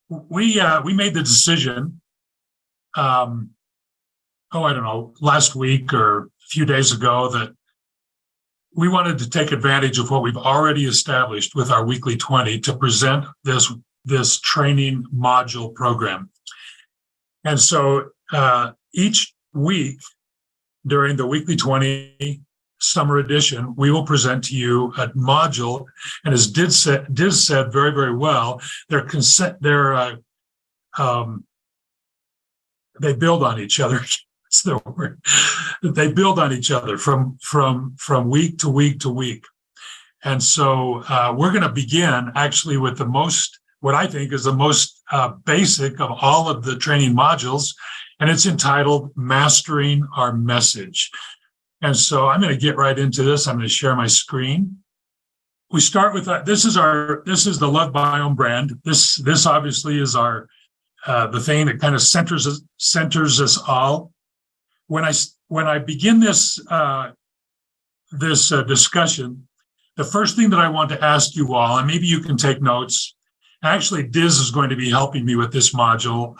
We made the decision, I don't know, last week or a few days ago, that we wanted to take advantage of what we've already established with our weekly 20 to present this training module program. And so each week during the weekly 20 summer edition, we will present to you a module. And as Diz said very, very well, they build on each other. That's the word. They build on each other from week to week to week. And so we're going to begin actually with what I think is the most basic of all of the training modules, and it's entitled Mastering Our Message. And so I'm going to get right into this. I'm going to share my screen. We start with this is the LoveBiome brand. This obviously is our the thing that kind of centers us all. When I begin this discussion, the first thing that I want to ask you all, and maybe you can take notes. Actually, Diz is going to be helping me with this module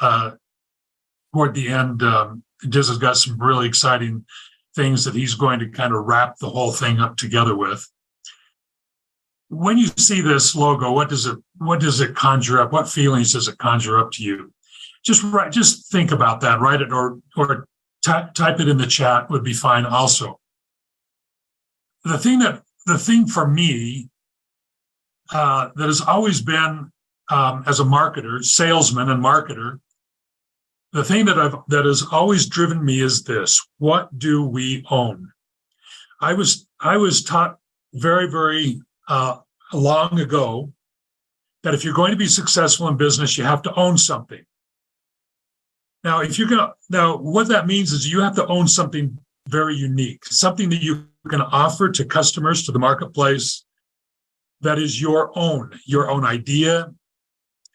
toward the end. Diz has got some really exciting things that he's going to kind of wrap the whole thing up together with. When you see this logo, what does it conjure up? What feelings does it conjure up to you? Just think about that. Write it or type it in the chat would be fine also. The thing for me that has always been, as a marketer, salesman and marketer, the thing that has always driven me is this: what do we own? I was taught very, very long ago that if you're going to be successful in business, you have to own something. Now, what that means is you have to own something very unique, something that you can offer to customers, to the marketplace, that is your own idea,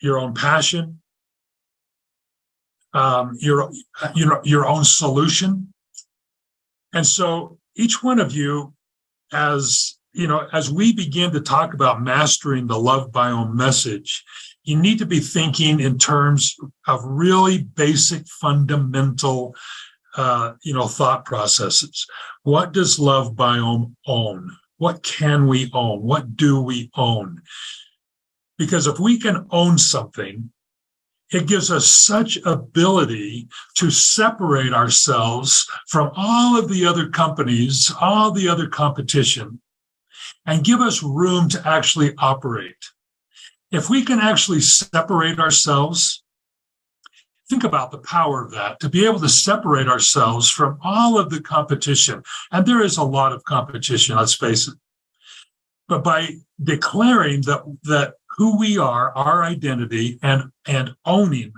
your own passion, your own solution. And so each one of you, as we begin to talk about mastering the LoveBiome message, you need to be thinking in terms of really basic, fundamental, thought processes. What does LoveBiome own? What can we own? What do we own? Because if we can own something, it gives us such ability to separate ourselves from all of the other companies, all the other competition, and give us room to actually operate. If we can actually separate ourselves, think about the power of that, to be able to separate ourselves from all of the competition. And there is a lot of competition, let's face it. But by declaring that who we are, our identity, and owning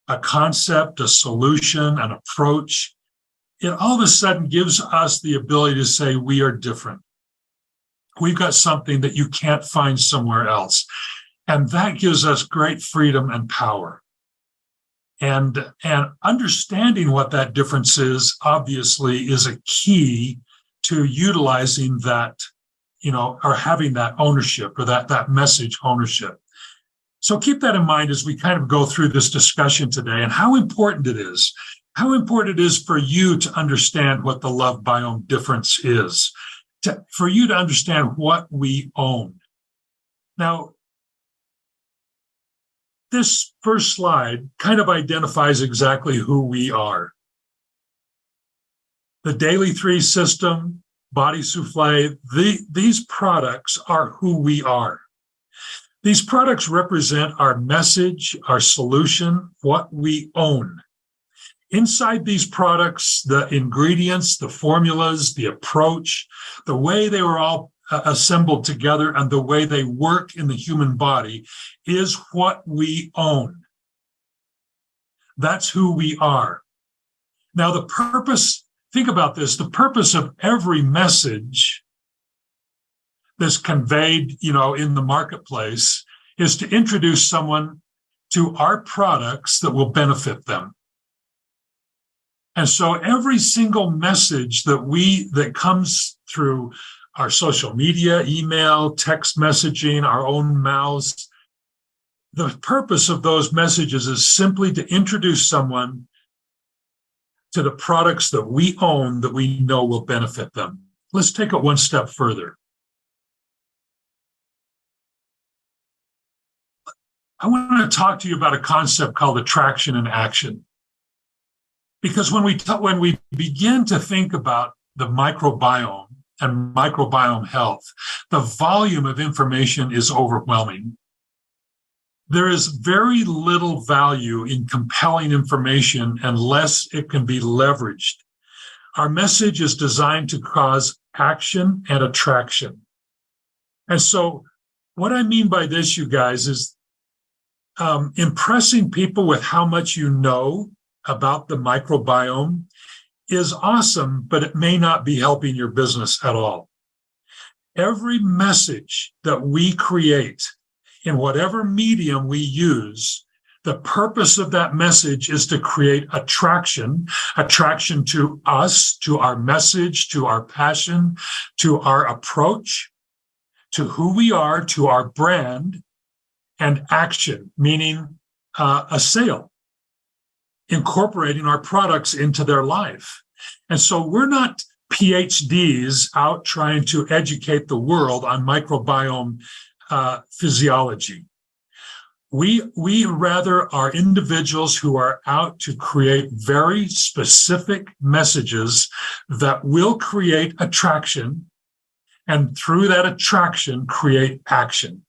a concept, a solution, an approach, it all of a sudden gives us the ability to say we are different. We've got something that you can't find somewhere else. And that gives us great freedom and power. And understanding what that difference is, obviously, is a key to utilizing that, or having that ownership, or that message ownership. So keep that in mind as we kind of go through this discussion today, and how important it is for you to understand what the LoveBiome difference is, for you to understand what we own. Now, this first slide kind of identifies exactly who we are. The Daily 3 system, Body Souffle, these products are who we are. These products represent our message, our solution, what we own. Inside these products, the ingredients, the formulas, the approach, the way they were all assembled together, and the way they work in the human body is what we own. That's who we are. Now, the purpose, think about this, the purpose of every message that's conveyed, in the marketplace is to introduce someone to our products that will benefit them. And so every single message that comes through our social media, email, text messaging, our own mouths, the purpose of those messages is simply to introduce someone to the products that we own that we know will benefit them. Let's take it one step further. I want to talk to you about a concept called attraction and action. Because when we begin to think about the microbiome and microbiome health, the volume of information is overwhelming. There is very little value in compelling information unless it can be leveraged. Our message is designed to cause action and attraction. And so what I mean by this, you guys, is impressing people with how much you know about the microbiome is awesome, but it may not be helping your business at all. Every message that we create in whatever medium we use, the purpose of that message is to create attraction to us, to our message, to our passion, to our approach, to who we are, to our brand, and action, meaning a sale, incorporating our products into their life. And so we're not PhDs out trying to educate the world on microbiome physiology. We rather are individuals who are out to create very specific messages that will create attraction, and through that attraction, create action.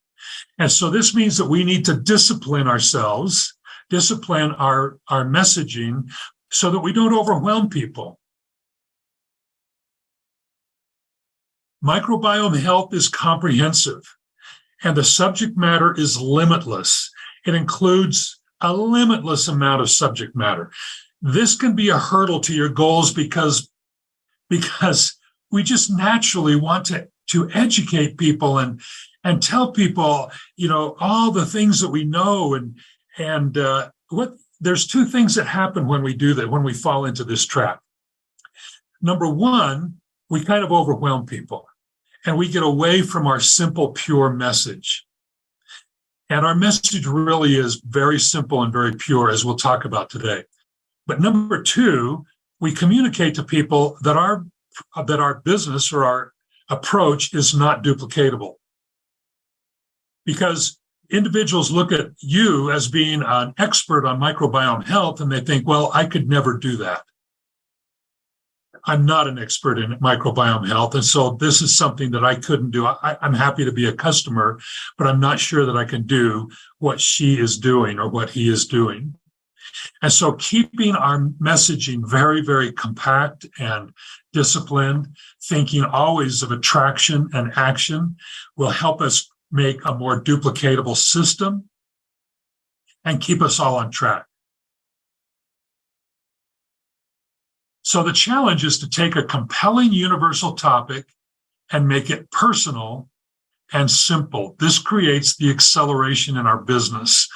And so this means that we need to discipline ourselves, discipline our messaging so that we don't overwhelm people. Microbiome health is comprehensive, and the subject matter is limitless. It includes a limitless amount of subject matter. This can be a hurdle to your goals because we just naturally want to educate people and tell people, all the things that we know. And there's two things that happen when we do that, when we fall into this trap. Number one, we kind of overwhelm people and we get away from our simple, pure message. And our message really is very simple and very pure, as we'll talk about today. But number two, we communicate to people that our business or our approach is not duplicatable. Because individuals look at you as being an expert on microbiome health, and they think, well, I could never do that. I'm not an expert in microbiome health, and so this is something that I couldn't do. I'm happy to be a customer, but I'm not sure that I can do what she is doing or what he is doing. And so keeping our messaging very, very compact and disciplined, thinking always of attraction and action, will help us make a more duplicatable system and keep us all on track. So the challenge is to take a compelling universal topic and make it personal and simple. This creates the acceleration in our business.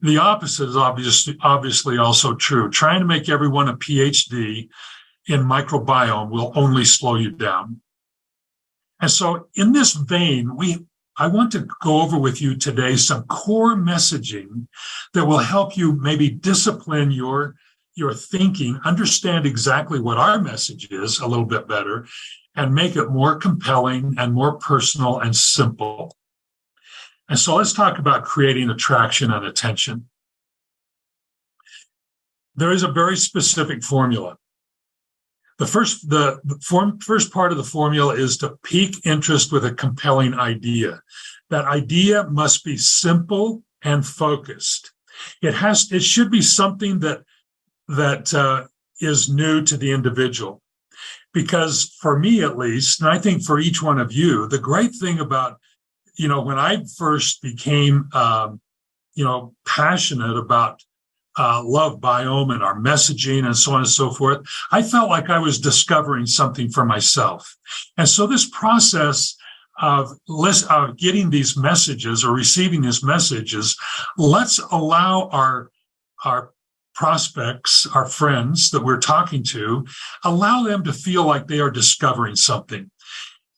The opposite is obviously also true. Trying to make everyone a PhD in microbiome will only slow you down. And so in this vein, I want to go over with you today some core messaging that will help you maybe discipline your thinking, understand exactly what our message is a little bit better, and make it more compelling and more personal and simple. And so let's talk about creating attraction and attention. There is a very specific formula. The first part of the formula is to pique interest with a compelling idea. That idea must be simple and focused. It should be something that is new to the individual. Because for me, at least, and I think for each one of you, the great thing about, when I first became, passionate about LoveBiome and our messaging and so on and so forth, I felt like I was discovering something for myself. And so this process of getting these messages or receiving these messages, let's allow our prospects, our friends that we're talking to, allow them to feel like they are discovering something.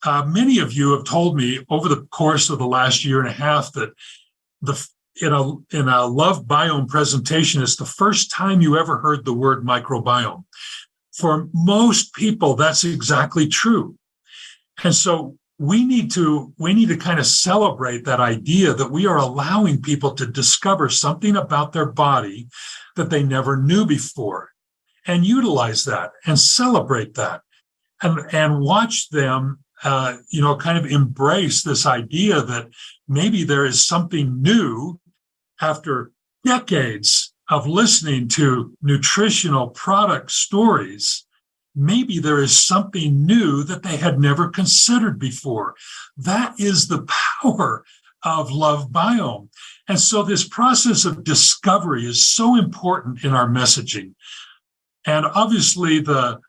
Many of you have told me over the course of the last year and a half that in a LoveBiome presentation, it's the first time you ever heard the word microbiome. For most people, that's exactly true. And so we need to kind of celebrate that idea that we are allowing people to discover something about their body that they never knew before, and utilize that and celebrate that, and watch them, kind of embrace this idea that maybe there is something new after decades of listening to nutritional product stories. Maybe there is something new that they had never considered before. That is the power of LoveBiome. And so this process of discovery is so important in our messaging. And obviously the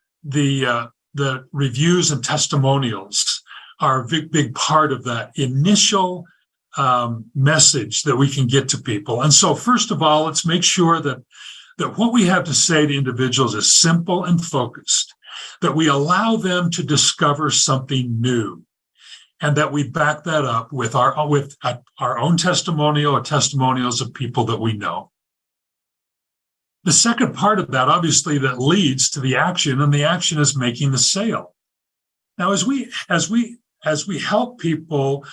reviews and testimonials are a big part of that initial message that we can get to people. And so first of all, let's make sure that what we have to say to individuals is simple and focused, that we allow them to discover something new, and that we back that up with our own testimonial or testimonials of people that we know. The second part of that, obviously, that leads to the action, and the action is making the sale. Now, as we help people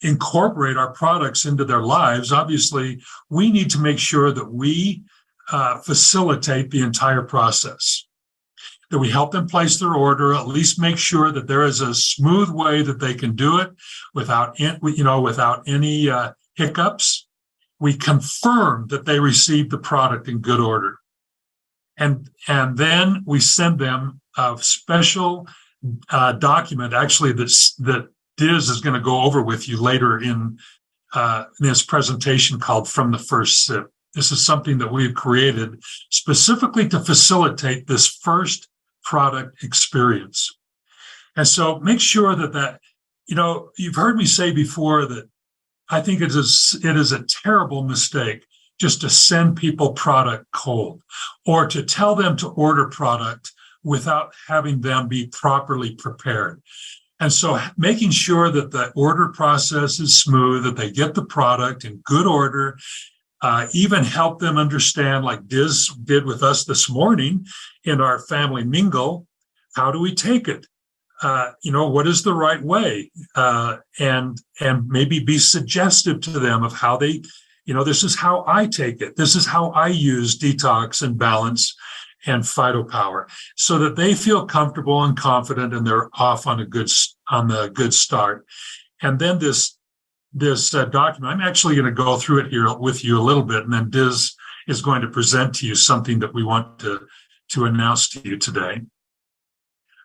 incorporate our products into their lives, obviously, we need to make sure that we facilitate the entire process, that we help them place their order, at least make sure that there is a smooth way that they can do it without any hiccups. We confirm that they received the product in good order. And then we send them a special document, actually, that Diz is going to go over with you later in this presentation, called From the First Sip. This is something that we've created specifically to facilitate this first product experience. And so make sure that you've heard me say before that I think it is a terrible mistake just to send people product cold, or to tell them to order product without having them be properly prepared. And so making sure that the order process is smooth, that they get the product in good order, even help them understand, like Diz did with us this morning in our family mingle, how do we take it? What is the right way? And maybe be suggestive to them of how they, this is how I take it. This is how I use detox and balance and phytopower, so that they feel comfortable and confident, and they're off on the good start. And then this document, I'm actually going to go through it here with you a little bit, and then Diz is going to present to you something that we want to announce to you today.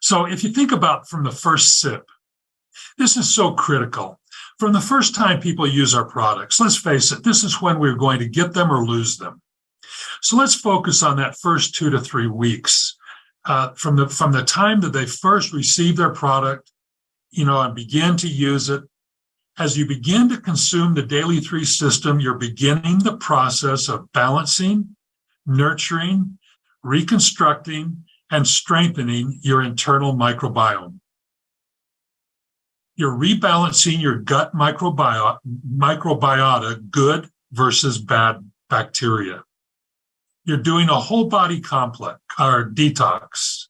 So if you think about From the First Sip, this is so critical. From the first time people use our products, let's face it, this is when we're going to get them or lose them. So let's focus on that first 2 to 3 weeks, from the time that they first receive their product, and begin to use it. As you begin to consume the Daily 3 system, you're beginning the process of balancing, nurturing, reconstructing, and strengthening your internal microbiome. You're rebalancing your gut microbiota, good versus bad bacteria. You're doing a whole body complex or detox,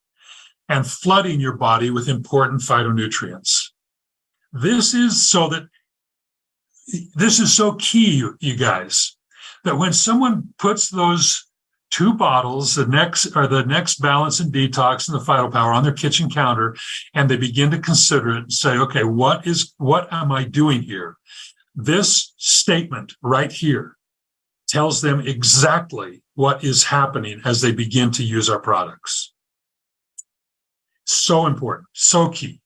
and flooding your body with important phytonutrients. This is so key, you guys, that when someone puts those 2 bottles, the next balance and detox and the phytopower, on their kitchen counter, and they begin to consider it and say, okay, what am I doing here? This statement right here tells them exactly what is happening as they begin to use our products. So important, so key.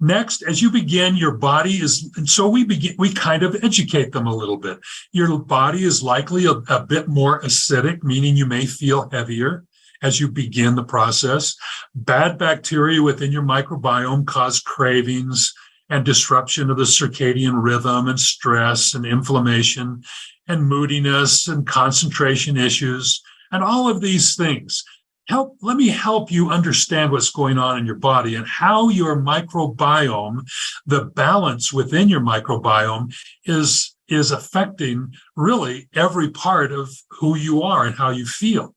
Next, as you begin, your body is, and so we kind of educate them a little bit. Your body is likely a bit more acidic, meaning you may feel heavier as you begin the process. Bad bacteria within your microbiome cause cravings and disruption of the circadian rhythm, and stress and inflammation and moodiness and concentration issues, and all of these things. Let me help you understand what's going on in your body, and how your microbiome, the balance within your microbiome, is is affecting really every part of who you are and how you feel.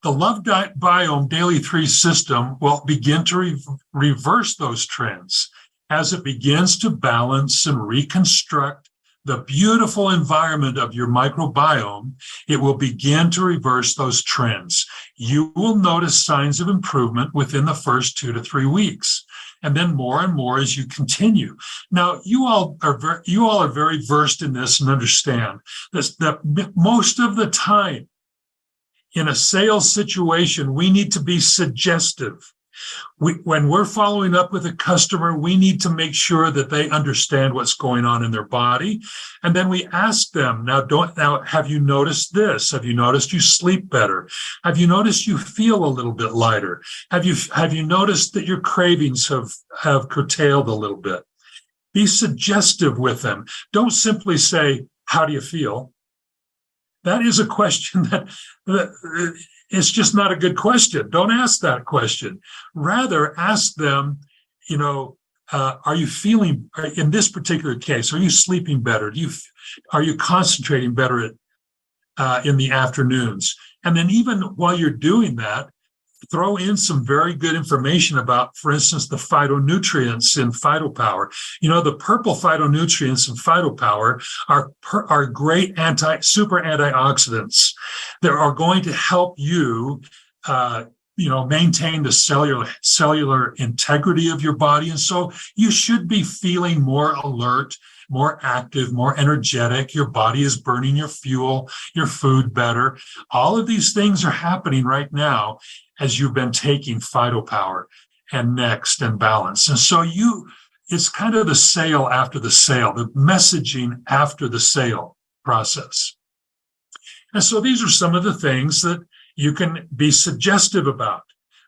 The LoveBiome Daily 3 system will begin to reverse those trends as it begins to balance and reconstruct the beautiful environment of your microbiome. It will begin to reverse those trends. You will notice signs of improvement within the first 2 to 3 weeks, and then more and more as you continue. Now, you all are very versed in this and understand this, that most of the time in a sales situation, we need to be suggestive. When we're following up with a customer, we need to make sure that they understand what's going on in their body. And then we ask them, now, have you noticed this? Have you noticed you sleep better? Have you noticed you feel a little bit lighter? Have you noticed that your cravings have curtailed a little bit? Be suggestive with them. Don't simply say, how do you feel? That is a question that it's just not a good question. Don't ask that question. Rather, ask them, are you feeling, in this particular case, are you sleeping better? Are you concentrating better in the afternoons? And then even while you're doing that, throw in some very good information about, for instance, the phytonutrients in PhytoPower. The purple phytonutrients in PhytoPower are great super antioxidants that are going to help you, maintain the cellular integrity of your body. And so you should be feeling more alert, more active, more energetic. Your body is burning your fuel, your food better. All of these things are happening right now as you've been taking PhytoPower and Next and Balance. And so it's kind of the sale after the sale, the messaging after the sale process. And so these are some of the things that you can be suggestive about,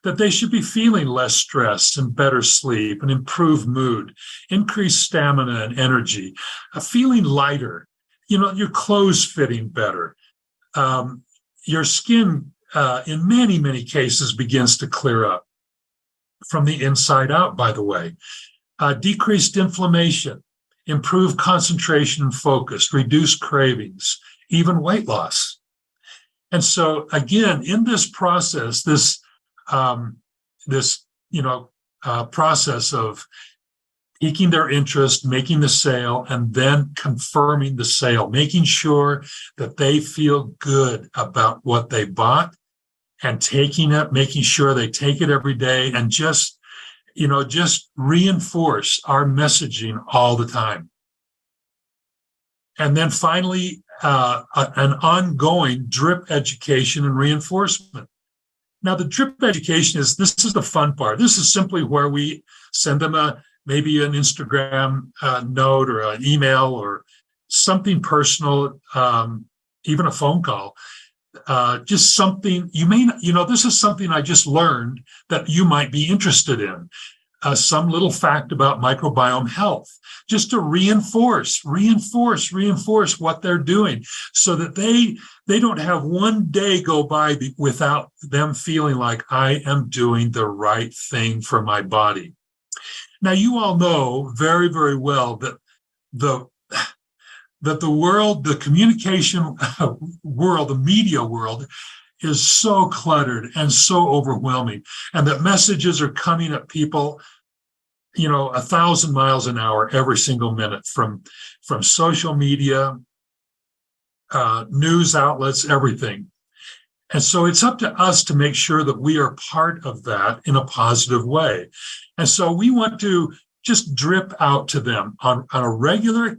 that they should be feeling less stress and better sleep and improved mood, increased stamina and energy, feeling lighter, your clothes fitting better, your skin in many, many cases begins to clear up from the inside out, by the way. Decreased inflammation, improved concentration and focus, reduced cravings, even weight loss. And so, again, in this process, process of piquing their interest, making the sale, and then confirming the sale, making sure that they feel good about what they bought and taking it, making sure they take it every day, and just reinforce our messaging all the time. And then finally, an ongoing drip education and reinforcement. Now, the drip education this is the fun part. This is simply where we send them maybe an Instagram note or an email or something personal, even a phone call. Just something this is something I just learned that you might be interested in. Some little fact about microbiome health, just to reinforce what they're doing, so that they don't have one day go by without them feeling like I am doing the right thing for my body. Now, you all know very, very well that the world, the communication world, the media world is so cluttered and so overwhelming, and that messages are coming at people, 1,000 miles an hour every single minute from social media, news outlets, everything. And so it's up to us to make sure that we are part of that in a positive way. And so we want to just drip out to them on a regular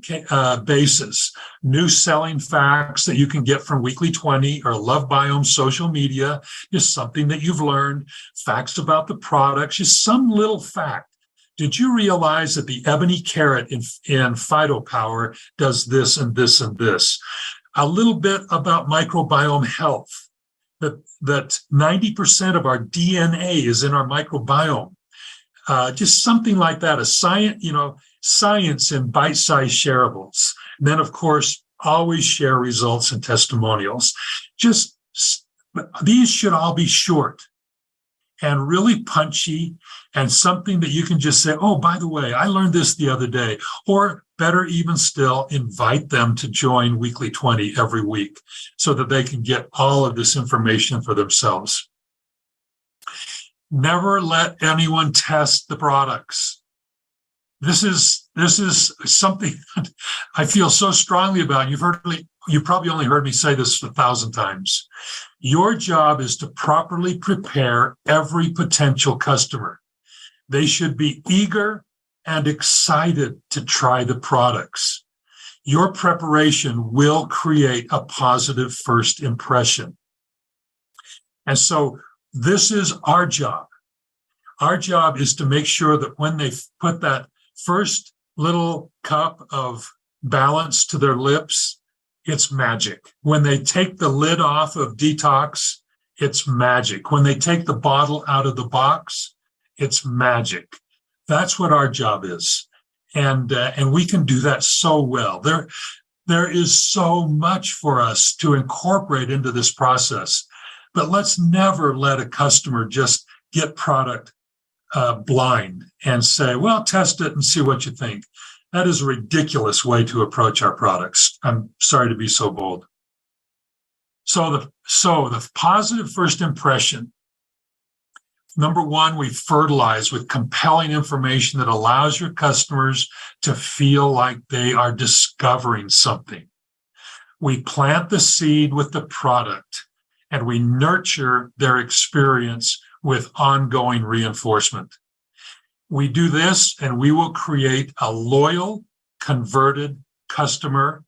basis new selling facts that you can get from Weekly 20 or LoveBiome social media, just something that you've learned, facts about the products, just some little fact. Did you realize that the ebony carrot in PhytoPower does this and this and this? A little bit about microbiome health, that 90% of our DNA is in our microbiome. Just something like that, science in bite-sized shareables. And then, of course, always share results and testimonials. These should all be short. and really punchy and something that you can just say, oh, by the way, I learned this the other day. Or better even still, invite them to join Weekly 20 every week so that they can get all of this information for themselves. Never let anyone test the products. This is something that I feel so strongly about. You probably only heard me say this 1,000 times. Your job is to properly prepare every potential customer. They should be eager and excited to try the products. Your preparation will create a positive first impression. And so this is our job. Our job is to make sure that when they put that first little cup of balance to their lips, it's magic. When they take the lid off of detox, it's magic. When they take the bottle out of the box, it's magic. That's what our job is. And we can do that so well. There is so much for us to incorporate into this process, but let's never let a customer just get product blind and say, well, test it and see what you think. That is a ridiculous way to approach our products. I'm sorry to be so bold. So the positive first impression, number one, we fertilize with compelling information that allows your customers to feel like they are discovering something. We plant the seed with the product and we nurture their experience with ongoing reinforcement. We do this and we will create a loyal, converted customer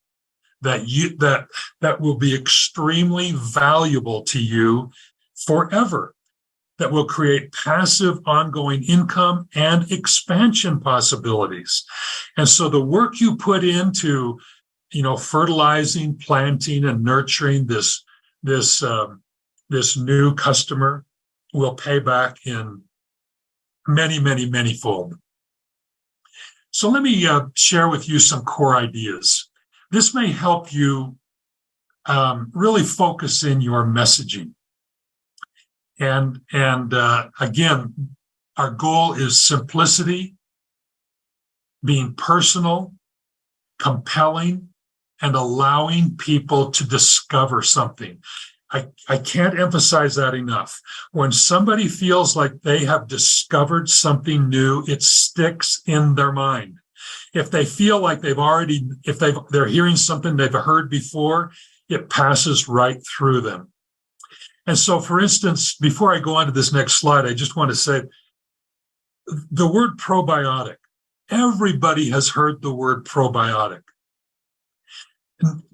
that will be extremely valuable to you forever, that will create passive ongoing income and expansion possibilities. And so the work you put into, fertilizing, planting, and nurturing this new customer will pay back in many, many, many fold. So let me share with you some core ideas. This may help you really focus in your messaging. And again, our goal is simplicity, being personal, compelling, and allowing people to discover something. I can't emphasize that enough. When somebody feels like they have discovered something new, it sticks in their mind. If they feel like they're hearing something they've heard before, it passes right through them. And so, for instance, before I go on to this next slide, I just want to say the word probiotic. Everybody has heard the word probiotic.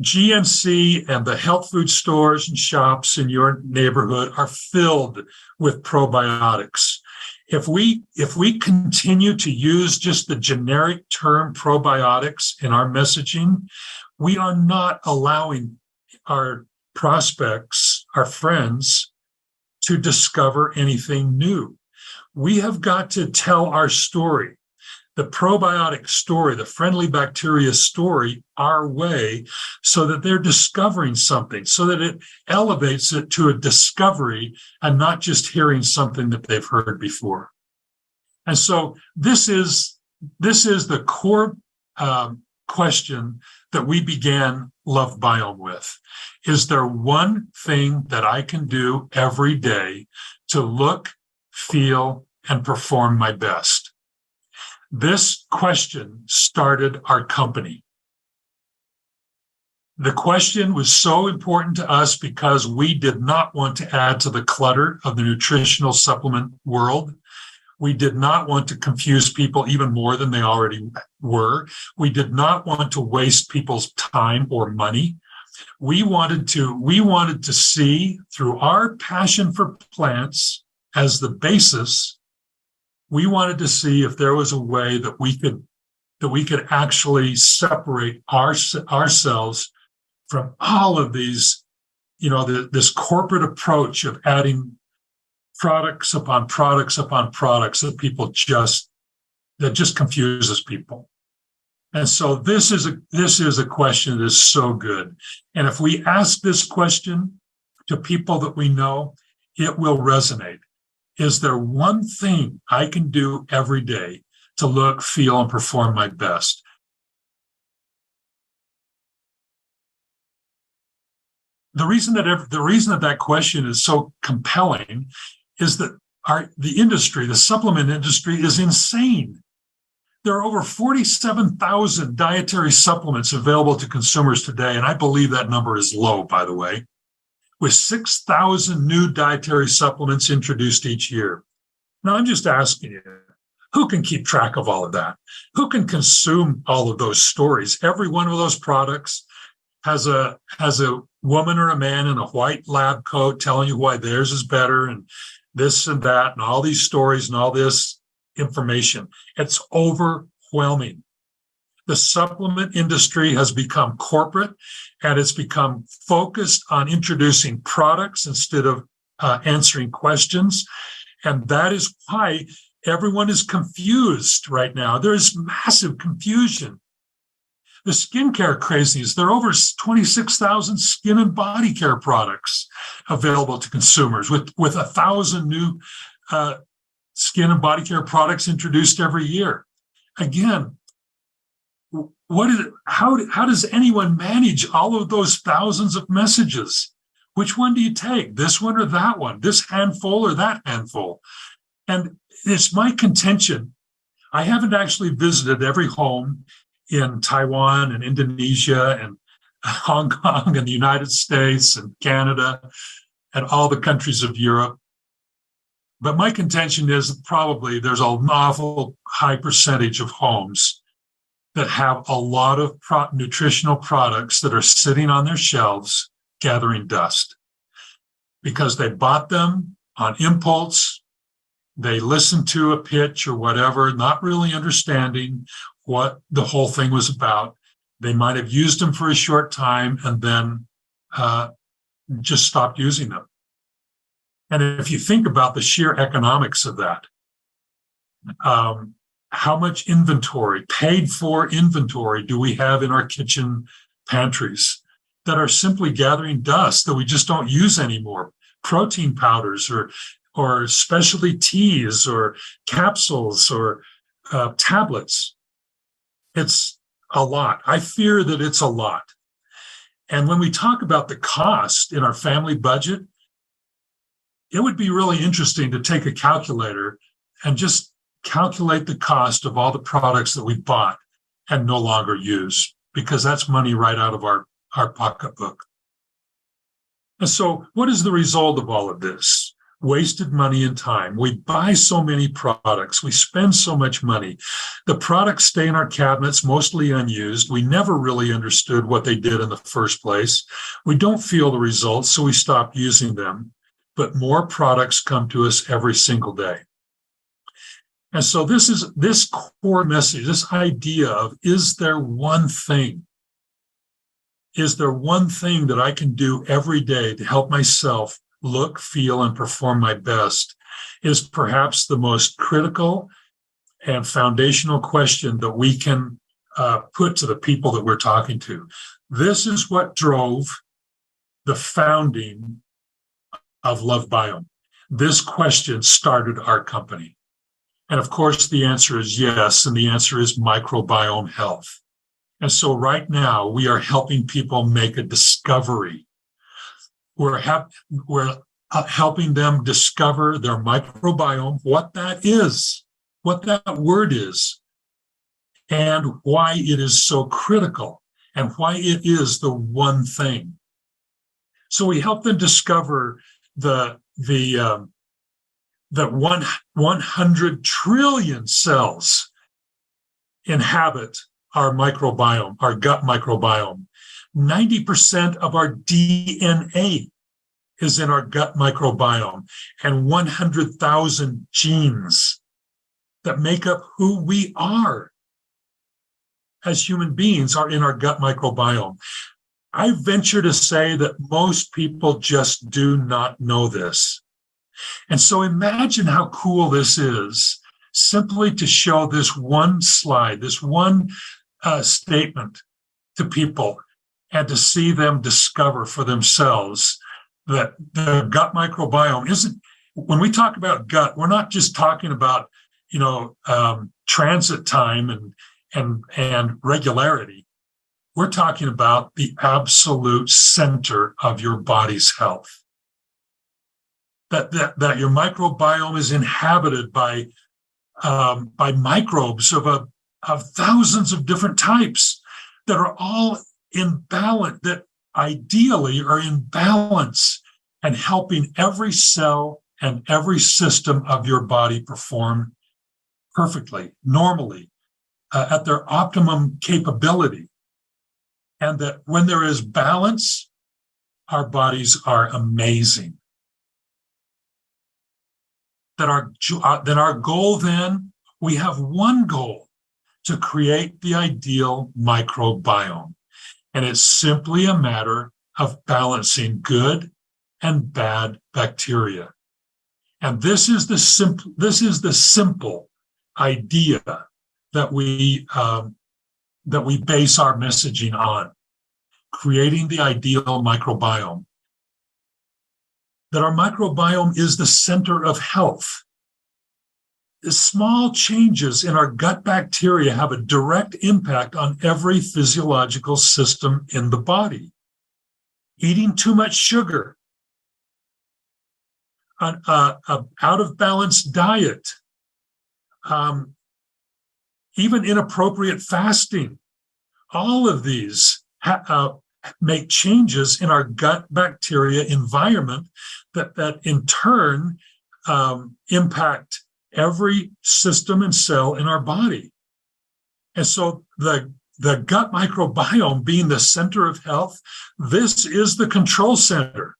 GNC and the health food stores and shops in your neighborhood are filled with probiotics. If we continue to use just the generic term probiotics in our messaging, we are not allowing our prospects, our friends, to discover anything new. We have got to tell our story, the probiotic story, the friendly bacteria story, our way, so that they're discovering something, so that it elevates it to a discovery and not just hearing something that they've heard before. And so this is the core question that we began LoveBiome with. Is there one thing that I can do every day to look, feel, and perform my best? This question started our company. The question was so important to us because we did not want to add to the clutter of the nutritional supplement world. We did not want to confuse people even more than they already were. We did not want to waste people's time or money. We wanted to see through our passion for plants as the basis. We wanted to see if there was a way that we could actually separate ourselves from all of these, this corporate approach of adding products upon products upon products that just confuses people. And so this is a question that is so good. And if we ask this question to people that we know, it will resonate. Is there one thing I can do every day to look, feel, and perform my best? The reason that question is so compelling is that the supplement industry is insane. There are over 47,000 dietary supplements available to consumers today, and I believe that number is low, by the way, with 6,000 new dietary supplements introduced each year. Now, I'm just asking you, who can keep track of all of that? Who can consume all of those stories? Every one of those products has a woman or a man in a white lab coat telling you why theirs is better and this and that and all these stories and all this information. It's overwhelming. The supplement industry has become corporate, and it's become focused on introducing products instead of answering questions. And that is why everyone is confused right now. There is massive confusion. The skincare crazies, there are over 26,000 skin and body care products available to consumers with 1,000 new skin and body care products introduced every year. Again, how does anyone manage all of those thousands of messages? Which one do you take? This one or that one? This handful or that handful? And it's my contention. I haven't actually visited every home in Taiwan and Indonesia and Hong Kong and the United States and Canada and all the countries of Europe. But my contention is that probably there's an awful high percentage of homes that have a lot of nutritional products that are sitting on their shelves gathering dust because they bought them on impulse. They listened to a pitch or whatever, not really understanding what the whole thing was about. They might have used them for a short time and then just stopped using them. And if you think about the sheer economics of that, how much inventory, paid for inventory, do we have in our kitchen pantries that are simply gathering dust that we just don't use anymore? Protein powders or specialty teas or capsules or tablets. It's a lot. I fear that it's a lot. And when we talk about the cost in our family budget, it would be really interesting to take a calculator and just calculate the cost of all the products that we bought and no longer use, because that's money right out of our pocketbook. And so what is the result of all of this? Wasted money and time. We buy so many products. We spend so much money. The products stay in our cabinets, mostly unused. We never really understood what they did in the first place. We don't feel the results, so we stop using them. But more products come to us every single day. And so this core message, this idea of, is there one thing? Is there one thing that I can do every day to help myself look, feel, and perform my best, is perhaps the most critical and foundational question that we can put to the people that we're talking to. This is what drove the founding of LoveBiome. This question started our company. And of course, the answer is yes, and the answer is microbiome health. And so right now, we are helping people make a discovery. We're helping them discover their microbiome, what that is, what that word is, and why it is so critical, and why it is the one thing. So we help them discover that 100 trillion cells inhabit our microbiome, our gut microbiome. 90% of our DNA is in our gut microbiome, and 100,000 genes that make up who we are as human beings are in our gut microbiome. I venture to say that most people just do not know this. And so imagine how cool this is, simply to show this one slide, this one statement to people, and to see them discover for themselves that the gut microbiome when we talk about gut, we're not just talking about, transit time and regularity. We're talking about the absolute center of your body's health. That your microbiome is inhabited by microbes of thousands of different types that are all in balance, that ideally are in balance and helping every cell and every system of your body perform perfectly, normally, at their optimum capability. And that when there is balance, our bodies are amazing. That our goal then, we have one goal, to create the ideal microbiome. And it's simply a matter of balancing good and bad bacteria. And this is the simple idea that we base our messaging on, creating the ideal microbiome. That our microbiome is the center of health. The small changes in our gut bacteria have a direct impact on every physiological system in the body. Eating too much sugar, an out of balance diet, even inappropriate fasting, all of these make changes in our gut bacteria environment that in turn impact every system and cell in our body. And so the gut microbiome being the center of health, this is the control center.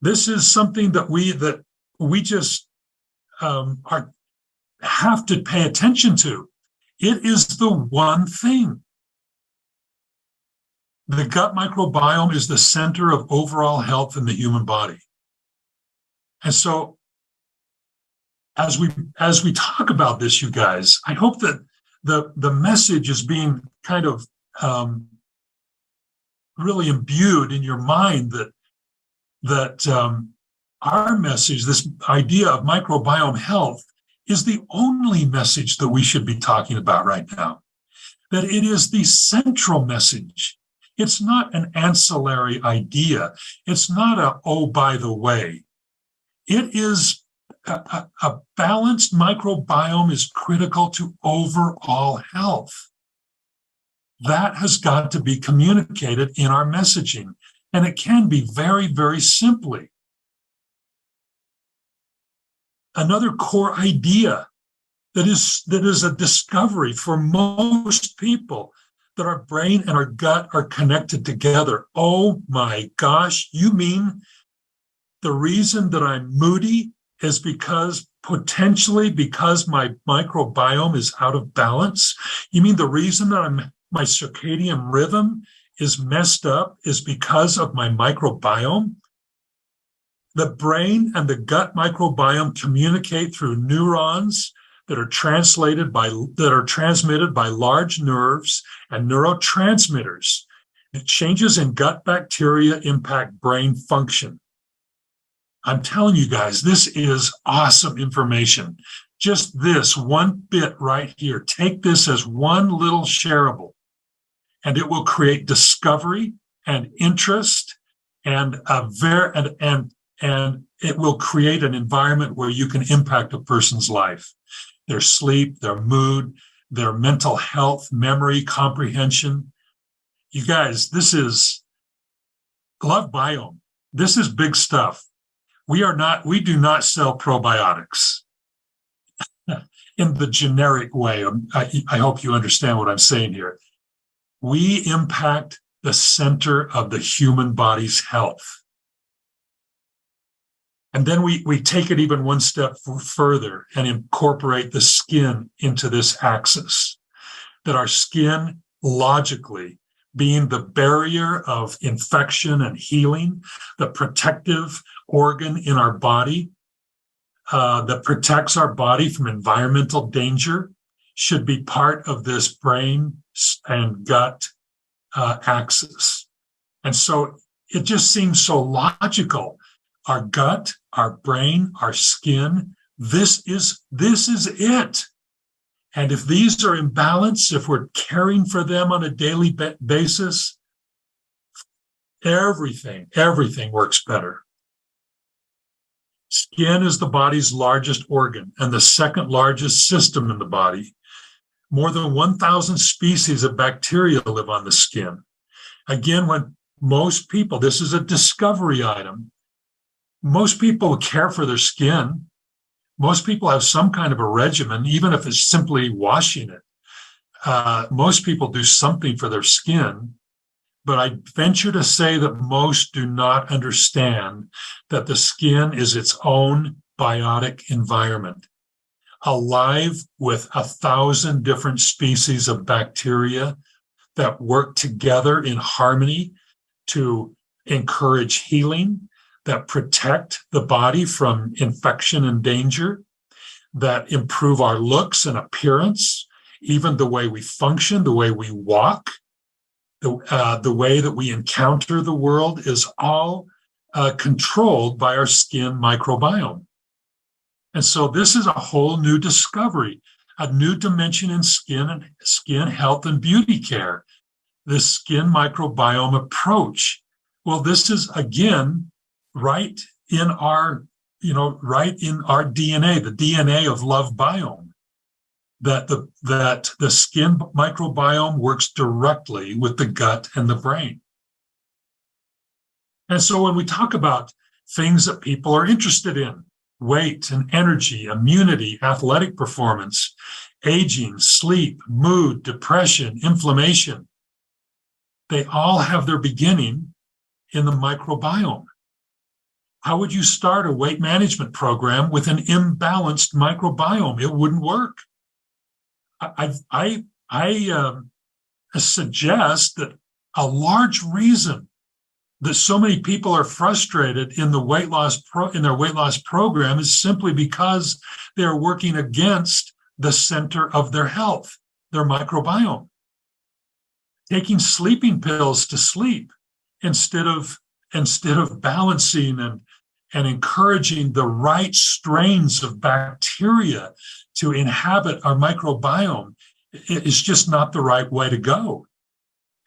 This is something that we just have to pay attention to. It is the one thing. The gut microbiome is the center of overall health in the human body. And so as we talk about this, you guys, I hope that the message is being kind of really imbued in your mind that our message, this idea of microbiome health, is the only message that we should be talking about right now. That it is the central message. It's not an ancillary idea. It's not by the way. It is a balanced microbiome is critical to overall health. That has got to be communicated in our messaging, and it can be very, very simply. Another core idea that is a discovery for most people, that our brain and our gut are connected together. Oh my gosh, you mean the reason that I'm moody is potentially because my microbiome is out of balance? You mean the reason that my circadian rhythm is messed up is because of my microbiome? The brain and the gut microbiome communicate through neurons that are transmitted by large nerves and neurotransmitters. The changes in gut bacteria impact brain function. I'm telling you guys, this is awesome information. Just this one bit right here. Take this as one little shareable, and it will create discovery and interest, and it will create an environment where you can impact a person's life, their sleep, their mood, their mental health, memory, comprehension. You guys, this is LoveBiome. This is big stuff. We do not sell probiotics in the generic way. I hope you understand what I'm saying here. We impact the center of the human body's health. And then we take it even one step further and incorporate the skin into this axis. That our skin, logically, being the barrier of infection and healing, the protective organ in our body that protects our body from environmental danger, should be part of this brain and gut axis. And so it just seems so logical. our gut, our brain, our skin. This is it. And if these are in balance, if we're caring for them on a daily basis, everything works better. Skin is the body's largest organ and the second largest system in the body. More than 1,000 species of bacteria live on the skin. Again, when most people, this is a discovery item, most people care for their skin. Most people have some kind of a regimen, even if it's simply washing it. Most people do something for their skin. But I venture to say that most do not understand that the skin is its own biotic environment, alive with 1,000 different species of bacteria that work together in harmony to encourage healing, that protect the body from infection and danger, that improve our looks and appearance, even the way we function, the way we walk. The way that we encounter the world is all controlled by our skin microbiome. And so this is a whole new discovery, a new dimension in skin health and beauty care, the skin microbiome approach. Well, this is, again, right in our DNA, the DNA of LoveBiome. That the skin microbiome works directly with the gut and the brain. And so when we talk about things that people are interested in, weight and energy, immunity, athletic performance, aging, sleep, mood, depression, inflammation, they all have their beginning in the microbiome. How would you start a weight management program with an imbalanced microbiome? It wouldn't work. I suggest that a large reason that so many people are frustrated in the in their weight loss program is simply because they are working against the center of their health, their microbiome. Taking sleeping pills to sleep instead of balancing and encouraging the right strains of bacteria to inhabit our microbiome is just not the right way to go.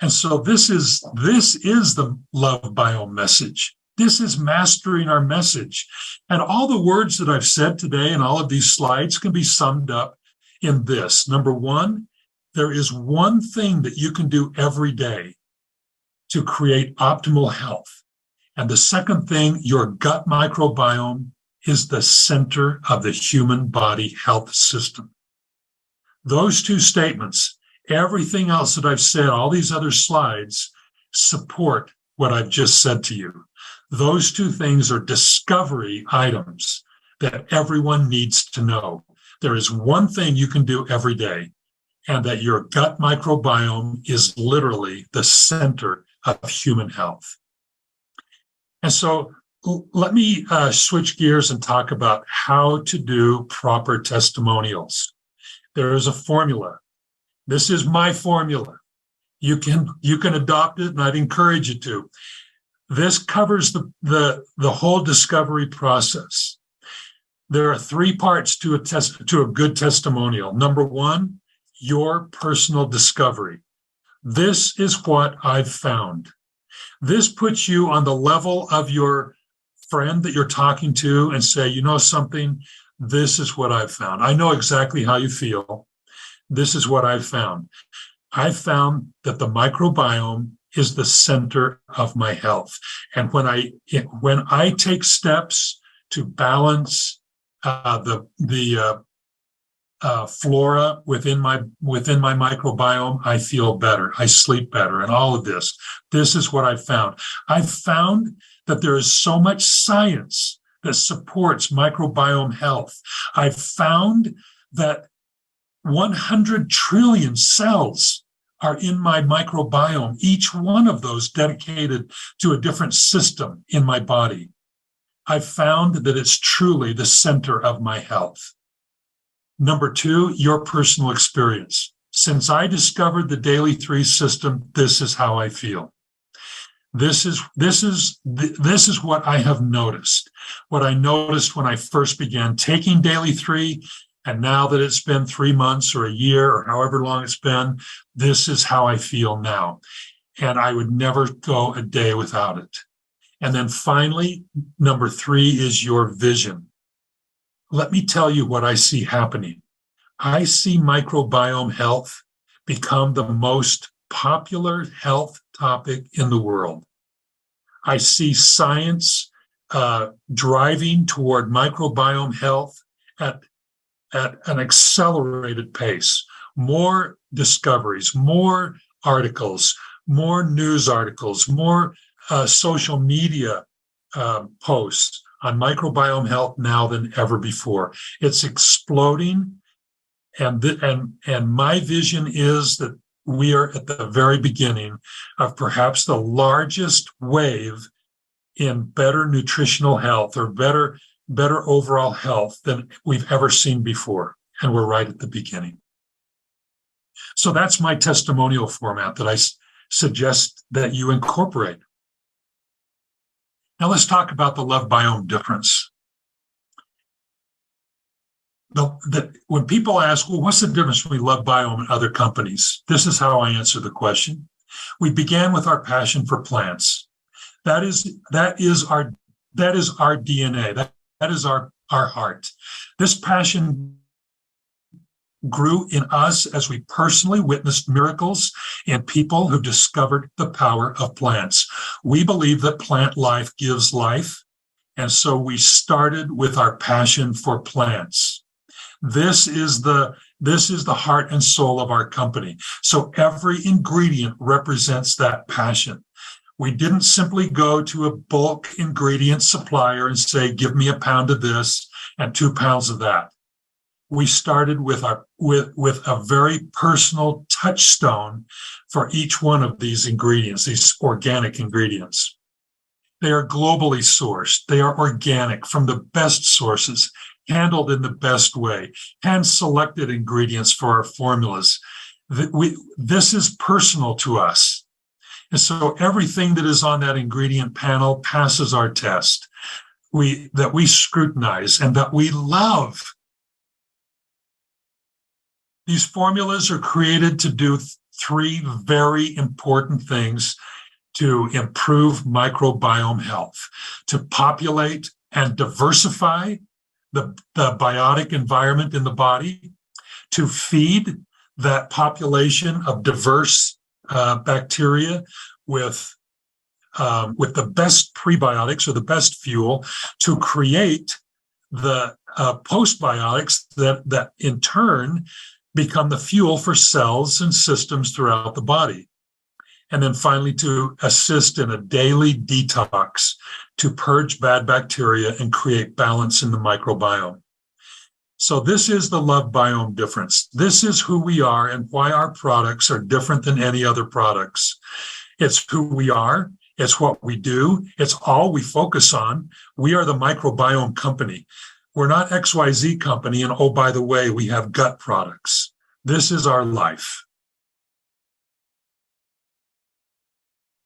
And so this is the LoveBiome message. This is mastering our message. And all the words that I've said today and all of these slides can be summed up in this. Number one, there is one thing that you can do every day to create optimal health. And the second thing, your gut microbiome is the center of the human body health system. Those two statements, everything else that I've said, all these other slides, support what I've just said to you. Those two things are discovery items that everyone needs to know. There is one thing you can do every day, and that your gut microbiome is literally the center of human health. And so let me switch gears and talk about how to do proper testimonials. There is a formula. This is my formula. You can adopt it, and I'd encourage you to. This covers the whole discovery process. There are three parts to a good testimonial. Number one, your personal discovery. This is what I've found. This puts you on the level of your friend that you're talking to and say, you know something, this is what I've found. I know exactly how you feel. This is what I've found. I've found that the microbiome is the center of my health. And when I take steps to balance the flora within my microbiome, I feel better. I sleep better, and all of this. This is what I've found. I've found that there is so much science that supports microbiome health. I've found that 100 trillion cells are in my microbiome, each one of those dedicated to a different system in my body. I've found that it's truly the center of my health. Number two, your personal experience. Since I discovered the Daily 3 system, this is how I feel. This is what I have noticed. What I noticed when I first began taking Daily 3, and now that it's been 3 months or a year or however long it's been, this is how I feel now. And I would never go a day without it. And then finally, number 3 is your vision. Let me tell you what I see happening. I see microbiome health become the most popular health topic in the world. I see science driving toward microbiome health at an accelerated pace. More discoveries, more articles, more news articles, more social media posts on microbiome health now than ever before. It's exploding, and my vision is that we are at the very beginning of perhaps the largest wave in better nutritional health or better overall health than we've ever seen before. And we're right at the beginning. So that's my testimonial format that I suggest that you incorporate. Now let's talk about the LoveBiome difference. When people ask, well, what's the difference between LoveBiome and other companies? This is how I answer the question. We began with our passion for plants. That is our DNA. That is our heart. This passion grew in us as we personally witnessed miracles in people who discovered the power of plants. We believe that plant life gives life, and so we started with our passion for plants. This is the heart and soul of our company. So every ingredient represents that passion. We didn't simply go to a bulk ingredient supplier and say, give me a pound of this and 2 pounds of that. We started with a very personal touchstone for each one of these ingredients, these organic ingredients. They are globally sourced. They are organic from the best sources, handled in the best way, hand-selected ingredients for our formulas. This is personal to us. And so everything that is on that ingredient panel passes our test, that we scrutinize and that we love. These formulas are created to do 3 very important things to improve microbiome health: to populate and diversify the biotic environment in the body, to feed that population of diverse bacteria with the best prebiotics or the best fuel, to create the postbiotics that in turn become the fuel for cells and systems throughout the body. And then finally, to assist in a daily detox to purge bad bacteria and create balance in the microbiome. So this is the LoveBiome difference. This is who we are and why our products are different than any other products. It's who we are. It's what we do. It's all we focus on. We are the microbiome company. We're not XYZ company, and oh, by the way, we have gut products. This is our life.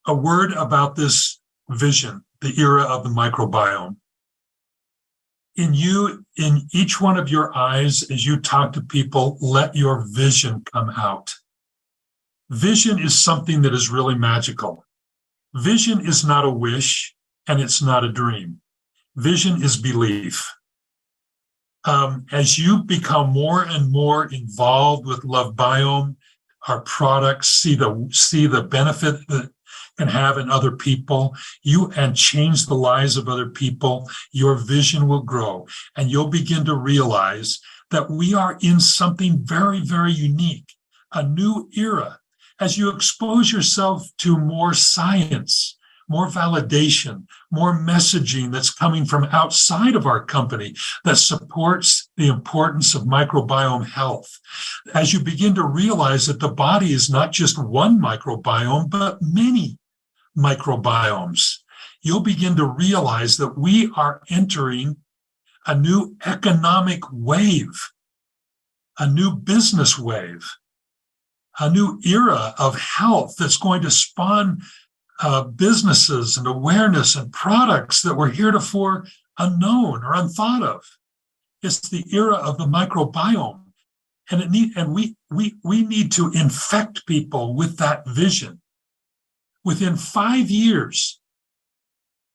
A word about this vision, the era of the microbiome. In each one of your eyes, as you talk to people, let your vision come out. Vision is something that is really magical. Vision is not a wish, and it's not a dream. Vision is belief. As you become more and more involved with LoveBiome, our products, see the benefit that can have in other people, and change the lives of other people, your vision will grow, and you'll begin to realize that we are in something very, very unique, a new era. As you expose yourself to more science, more validation, more messaging that's coming from outside of our company that supports the importance of microbiome health. As you begin to realize that the body is not just one microbiome, but many microbiomes, you'll begin to realize that we are entering a new economic wave, a new business wave, a new era of health that's going to spawn businesses and awareness and products that were heretofore unknown or unthought of. It's the era of the microbiome. And we need to infect people with that vision. Within 5 years,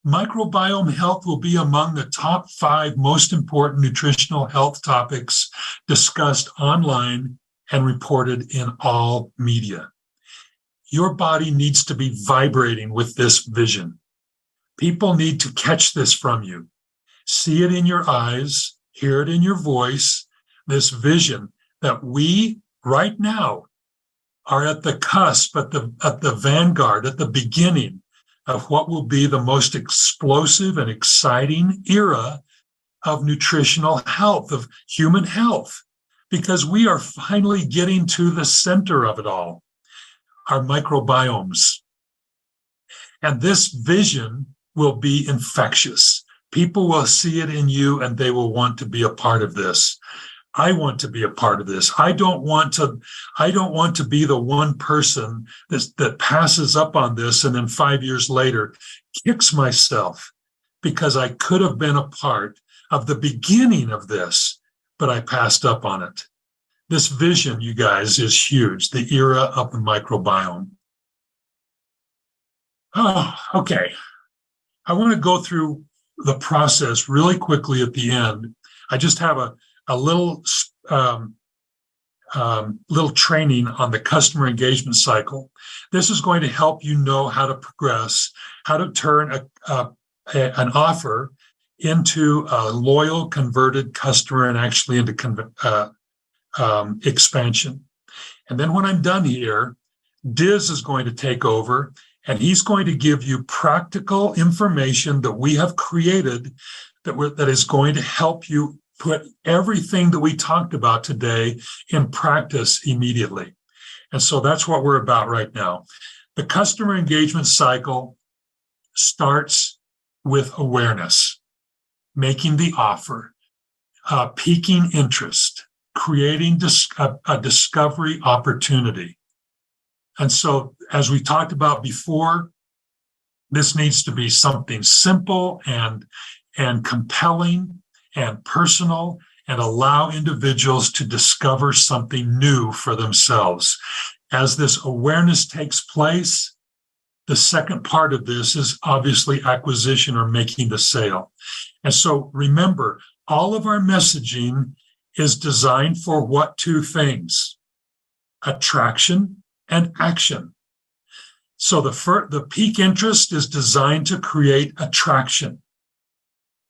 microbiome health will be among the top 5 most important nutritional health topics discussed online and reported in all media. Your body needs to be vibrating with this vision. People need to catch this from you. See it in your eyes, hear it in your voice, this vision that we right now are at the cusp, at the vanguard, at the beginning of what will be the most explosive and exciting era of nutritional health, of human health, because we are finally getting to the center of it all, our microbiomes. And this vision will be infectious. People will see it in you and they will want to be a part of this. I want to be a part of this. I don't want to be the one person that passes up on this and then 5 years later kicks myself because I could have been a part of the beginning of this, but I passed up on it. This vision, you guys, is huge, the era of the microbiome. Oh, okay. I want to go through the process really quickly at the end. I just have a little training on the customer engagement cycle. This is going to help you know how to progress, how to turn an offer into a loyal, converted customer and actually into expansion. And then when I'm done here, Diz is going to take over, and he's going to give you practical information that we have created that is going to help you put everything that we talked about today in practice immediately. And so that's what we're about right now. The customer engagement cycle starts with awareness, making the offer, piquing interest, creating a discovery opportunity. And so, as we talked about before, this needs to be something simple and compelling and personal, and allow individuals to discover something new for themselves. As this awareness takes place, the second part of this is obviously acquisition or making the sale. And so remember, all of our messaging is designed for what 2 things? Attraction and action. So the peak interest is designed to create attraction.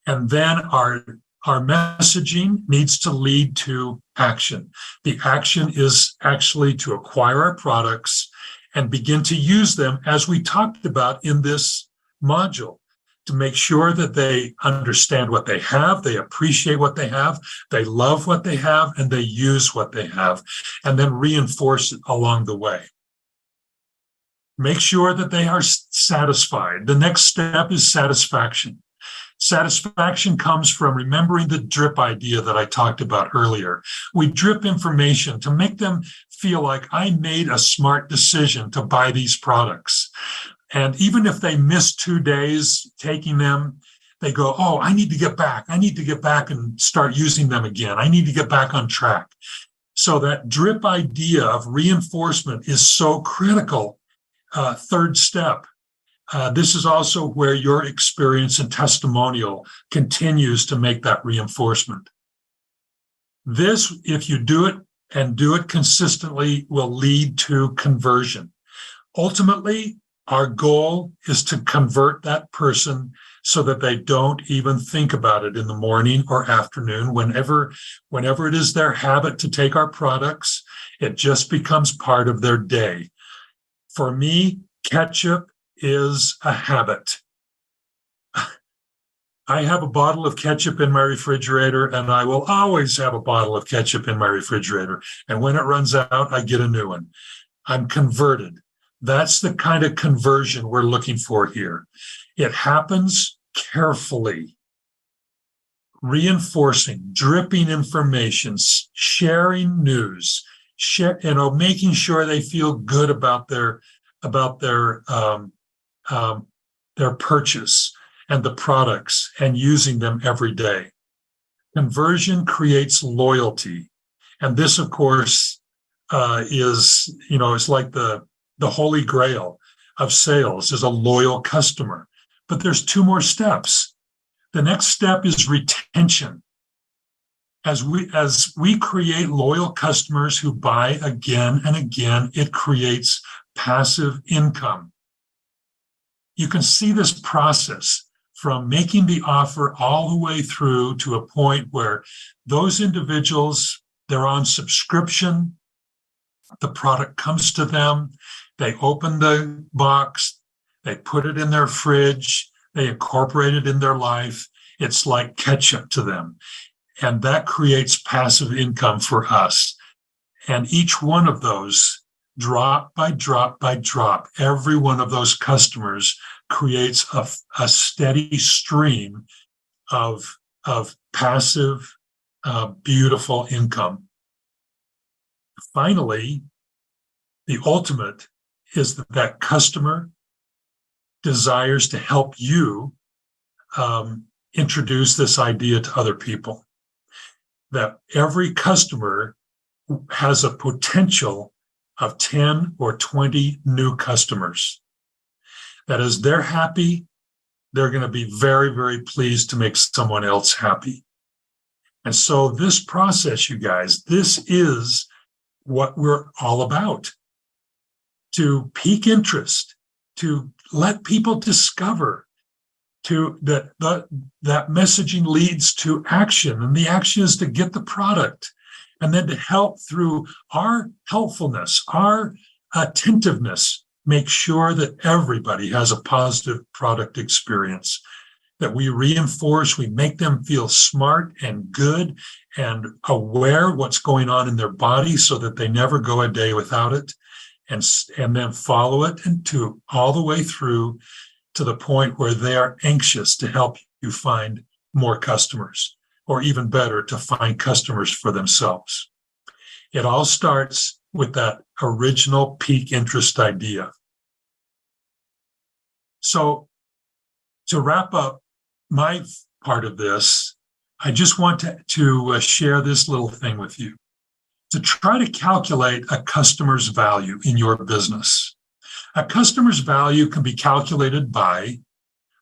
And then our messaging needs to lead to action. The action is actually to acquire our products and begin to use them, as we talked about in this module, to make sure that they understand what they have, they appreciate what they have, they love what they have, and they use what they have, and then reinforce it along the way. Make sure that they are satisfied. The next step is satisfaction. Satisfaction comes from remembering the drip idea that I talked about earlier. We drip information to make them feel like I made a smart decision to buy these products. And even if they miss 2 days taking them, they go, oh, I need to get back. I need to get back and start using them again. I need to get back on track. So that drip idea of reinforcement is so critical. Third step. This is also where your experience and testimonial continues to make that reinforcement. This, if you do it and do it consistently, will lead to conversion. Ultimately, our goal is to convert that person so that they don't even think about it in the morning or afternoon. Whenever it is their habit to take our products, it just becomes part of their day. For me, ketchup is a habit. I have a bottle of ketchup in my refrigerator, and I will always have a bottle of ketchup in my refrigerator. And when it runs out, I get a new one. I'm converted. That's the kind of conversion we're looking for here. It happens carefully, reinforcing, dripping information, sharing news, making sure they feel good about their their purchase and the products and using them every day. Conversion creates loyalty. And this, of course, it's like the holy grail of sales is a loyal customer. But there's two more steps. The next step is retention. As we create loyal customers who buy again and again, it creates passive income. You can see this process from making the offer all the way through to a point where those individuals, they're on subscription, the product comes to them, they open the box, they put it in their fridge, they incorporate it in their life. It's like ketchup to them. And that creates passive income for us. And each one of those, drop by drop by drop, every one of those customers creates a steady stream of passive, beautiful income. Finally, the ultimate is that customer desires to help you introduce this idea to other people. That every customer has a potential of 10 or 20 new customers. That is, they're happy, they're going to be very, very pleased to make someone else happy. And so this process, you guys, this is what we're all about. To pique interest, to let people discover that messaging leads to action, and the action is to get the product, and then to help through our helpfulness, our attentiveness, make sure that everybody has a positive product experience, that we reinforce, we make them feel smart and good and aware what's going on in their body so that they never go a day without it, and then follow it into all the way through to the point where they are anxious to help you find more customers, or even better, to find customers for themselves. It all starts with that original peak interest idea. So to wrap up my part of this, I just want to share this little thing with you. To try to calculate a customer's value in your business. A customer's value can be calculated by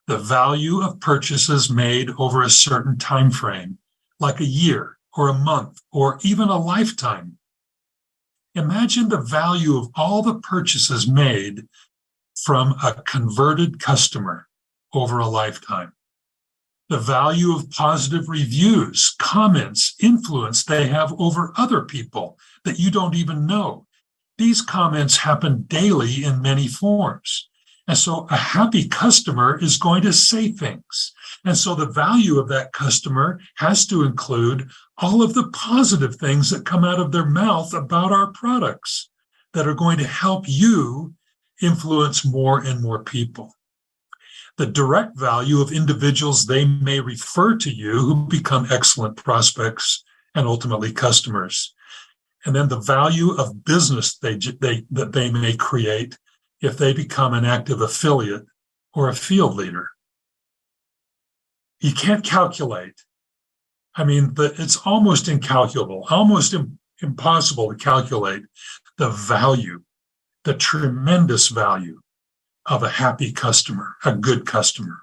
the value of purchases made over a certain time frame, like a year or a month or even a lifetime. Imagine the value of all the purchases made from a converted customer over a lifetime. The value of positive reviews, comments, influence they have over other people that you don't even know. These comments happen daily in many forms. And so a happy customer is going to say things. And so the value of that customer has to include all of the positive things that come out of their mouth about our products that are going to help you influence more and more people. The direct value of individuals they may refer to you who become excellent prospects and ultimately customers. And then the value of business that they may create if they become an active affiliate or a field leader. You can't calculate. I mean, it's almost incalculable, almost impossible to calculate the value, the tremendous value of a happy customer, a good customer.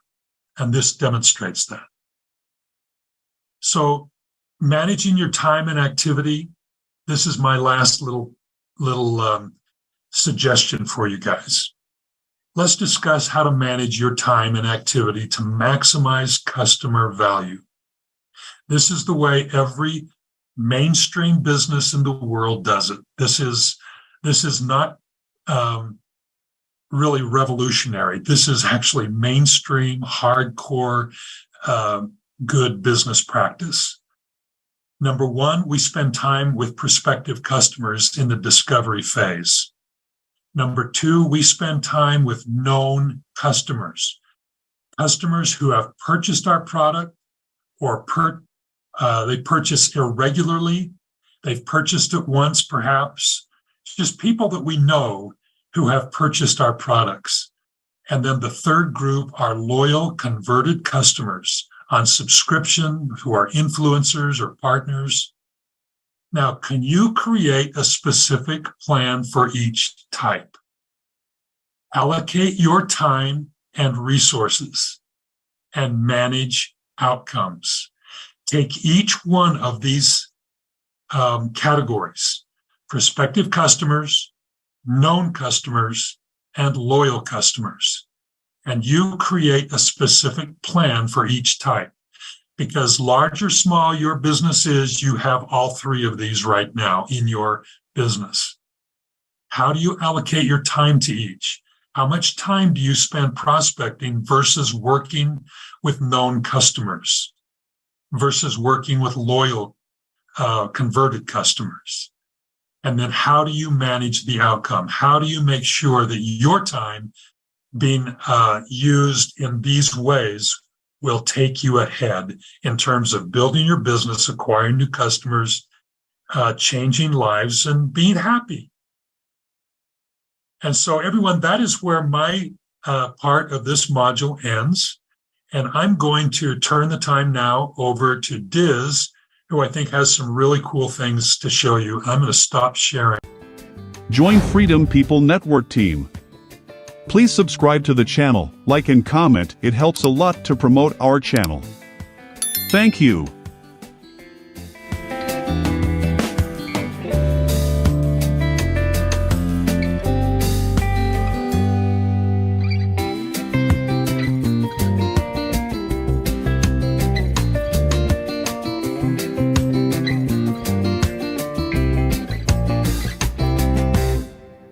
And this demonstrates that. So managing your time and activity, this is my last little suggestion for you guys. Let's discuss how to manage your time and activity to maximize customer value. This is the way every mainstream business in the world does it. This is not really revolutionary. This is actually mainstream, hardcore, good business practice. Number one, we spend time with prospective customers in the discovery phase. Number two, we spend time with known customers, customers who have purchased our product or they purchase irregularly. They've purchased it once, perhaps. Just people that we know who have purchased our products. And then the third group are loyal converted customers on subscription who are influencers or partners. Now, can you create a specific plan for each type? Allocate your time and resources and manage outcomes. Take each one of these categories: prospective customers, known customers, and loyal customers. And you create a specific plan for each type. Because large or small your business is, you have all three of these right now in your business. How do you allocate your time to each? How much time do you spend prospecting versus working with known customers versus working with loyal converted customers? And then how do you manage the outcome? How do you make sure that your time being used in these ways will take you ahead in terms of building your business, acquiring new customers, changing lives, and being happy? And so, everyone, that is where my part of this module ends. And I'm going to turn the time now over to Diz, who I think has some really cool things to show you. I'm going to stop sharing. Join Freedom People Network team. Please subscribe to the channel, like and comment. It helps a lot to promote our channel. Thank you.